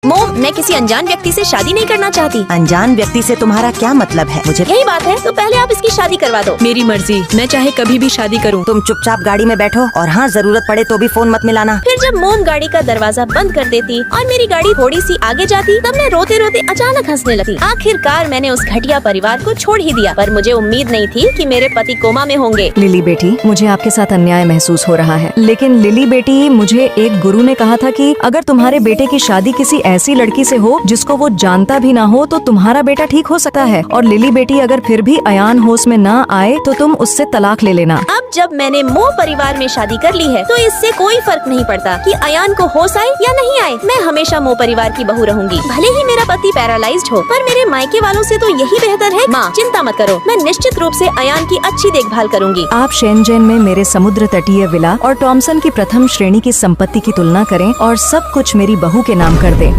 मोम, मैं किसी अनजान व्यक्ति से शादी नहीं करना चाहती। अनजान व्यक्ति से तुम्हारा क्या मतलब है? मुझे यही बात है, तो पहले आप इसकी शादी करवा दो। मेरी मर्जी, मैं चाहे कभी भी शादी करूं। तुम चुपचाप गाड़ी में बैठो और हाँ, जरूरत पड़े तो भी फोन मत मिलाना। फिर जब मोम गाड़ी का दरवाजा बंद कर देती और मेरी गाड़ी थोड़ी सी आगे जाती, तब मैं रोते रोते अचानक हंसने लगती। आखिरकार मैंने उस घटिया परिवार को छोड़ ही दिया, पर मुझे उम्मीद नहीं थी कि मेरे पति कोमा में होंगे। लिली बेटी, मुझे आपके साथ अन्याय महसूस हो रहा है, लेकिन लिली बेटी, मुझे एक गुरु ने कहा था कि अगर तुम्हारे बेटे की शादी किसी ऐसी लड़की से हो जिसको वो जानता भी ना हो, तो तुम्हारा बेटा ठीक हो सकता है। और लिली बेटी, अगर फिर भी अयान होश में ना आए तो तुम उससे तलाक ले लेना। अब जब मैंने मोह परिवार में शादी कर ली है, तो इससे कोई फर्क नहीं पड़ता कि अयान को होश आए या नहीं आए। मैं हमेशा मोह परिवार की बहू रहूंगी, भले ही मेरा पति पैरालाइज्ड हो। पर मेरे मायके वालों से तो यही बेहतर है। माँ, चिंता मत करो, मैं निश्चित रूप से अयान की अच्छी देखभाल करूंगी। आप शेनजेन में मेरे समुद्र तटीय विला और टॉमसन की प्रथम श्रेणी की संपत्ति की तुलना करें और सब कुछ मेरी बहू के नाम कर दें।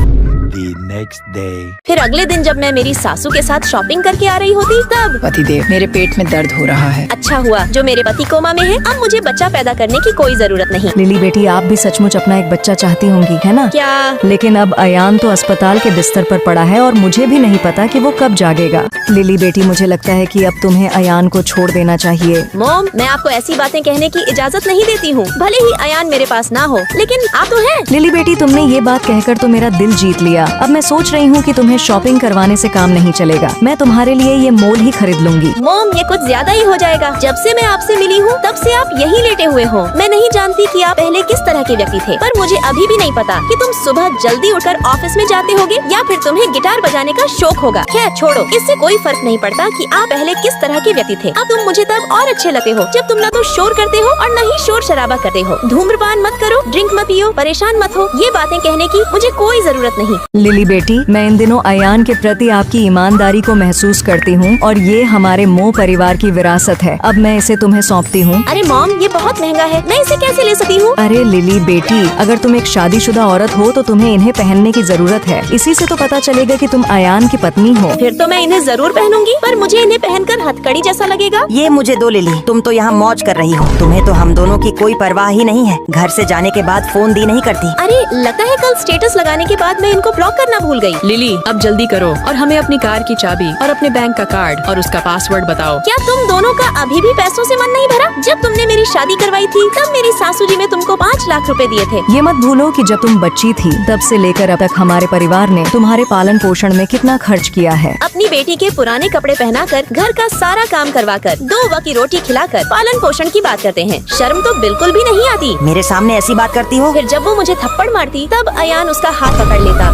फिर अगले दिन जब मैं मेरी सासू के साथ शॉपिंग करके आ रही होती, तब पतिदेव, मेरे पेट में दर्द हो रहा है। अच्छा हुआ जो मेरे पति कोमा में है, अब मुझे बच्चा पैदा करने की कोई जरूरत नहीं। लिली बेटी, आप भी सचमुच अपना एक बच्चा चाहती होंगी, है ना? क्या? लेकिन अब अयान तो अस्पताल के बिस्तर पर पड़ा है और मुझे भी नहीं पता कि वो कब जागेगा। लिली बेटी, मुझे लगता है कि अब तुम्हें अयान को छोड़ देना चाहिए। मोम, मैं आपको ऐसी बातें कहने की इजाजत नहीं देती हूँ। भले ही अयान मेरे पास ना हो, लेकिन आप तो हैं। लिली बेटी, तुमने ये बात कहकर तो मेरा दिल जीत लिया। अब मैं सोच रही हूँ कि तुम्हें शॉपिंग करवाने से काम नहीं चलेगा। मैं तुम्हारे लिए ये मोल ही खरीद लूंगी। मोम, ये कुछ ज्यादा ही हो जाएगा। जब से मैं आपसे मिली हूँ, तब से आप यहीं लेटे हुए हो। मैं नहीं जानती कि आप पहले किस तरह के व्यक्ति थे, पर मुझे अभी भी नहीं पता कि तुम सुबह जल्दी उठकर ऑफिस में जाते होगे या फिर तुम्हें गिटार बजाने का शौक होगा। खैर छोड़ो, इससे कोई फर्क नहीं पड़ता कि आप पहले किस तरह के व्यक्ति थे। अब तुम मुझे तब और अच्छे लगते हो जब तुम न तो शोर करते हो और न ही शोर शराबा करते हो। धूम्रपान मत करो, ड्रिंक मत पियो, परेशान मत हो। ये बातें कहने की मुझे कोई जरूरत नहीं। लिली बेटी, मैं इन दिनों अयान के प्रति आपकी ईमानदारी को महसूस करती हूँ और ये हमारे मोह परिवार की विरासत है। अब मैं इसे तुम्हें सौंपती हूँ। अरे मॉम, ये बहुत महंगा है, मैं इसे कैसे ले सकती हूँ? अरे लिली बेटी, अगर तुम एक शादीशुदा औरत हो तो तुम्हें इन्हें पहनने की जरूरत है। इसी से तो पता चलेगा कि तुम अयान की पत्नी हो। फिर तो मैं इन्हें जरूर पहनूंगी, पर मुझे इन्हें पहनकर हथकड़ी जैसा लगेगा। ये मुझे दो लिली, तुम तो यहाँ मौज कर रही हो। तुम्हें तो हम दोनों की कोई परवाह ही नहीं है। घर से जाने के बाद फोन दी नहीं करती। अरे लगता है कल स्टेटस लगाने के बाद मैं इनको ब्लॉक करना भूल गई। लिली, अब जल्दी करो और हमें अपनी कार की चाबी और अपने बैंक का कार्ड और उसका पासवर्ड बताओ। क्या तुम दोनों का अभी भी पैसों से मन नहीं भरा? जब तुमने मेरी शादी करवाई थी, तब मेरी सासू जी ने तुमको 5 लाख रुपए दिए थे। ये मत भूलो कि जब तुम बच्ची थी, तब से लेकर अब तक हमारे परिवार ने तुम्हारे पालन पोषण में कितना खर्च किया है। अपनी बेटी के पुराने कपड़े पहनाकर, घर का सारा काम करवाकर, 2 वक्त की रोटी खिलाकर पालन पोषण की बात करते हैं। शर्म तो बिल्कुल भी नहीं आती। मेरे सामने ऐसी बात करती हो? फिर जब वो मुझे थप्पड़ मारती, तब अयान उसका हाथ पकड़ लेता।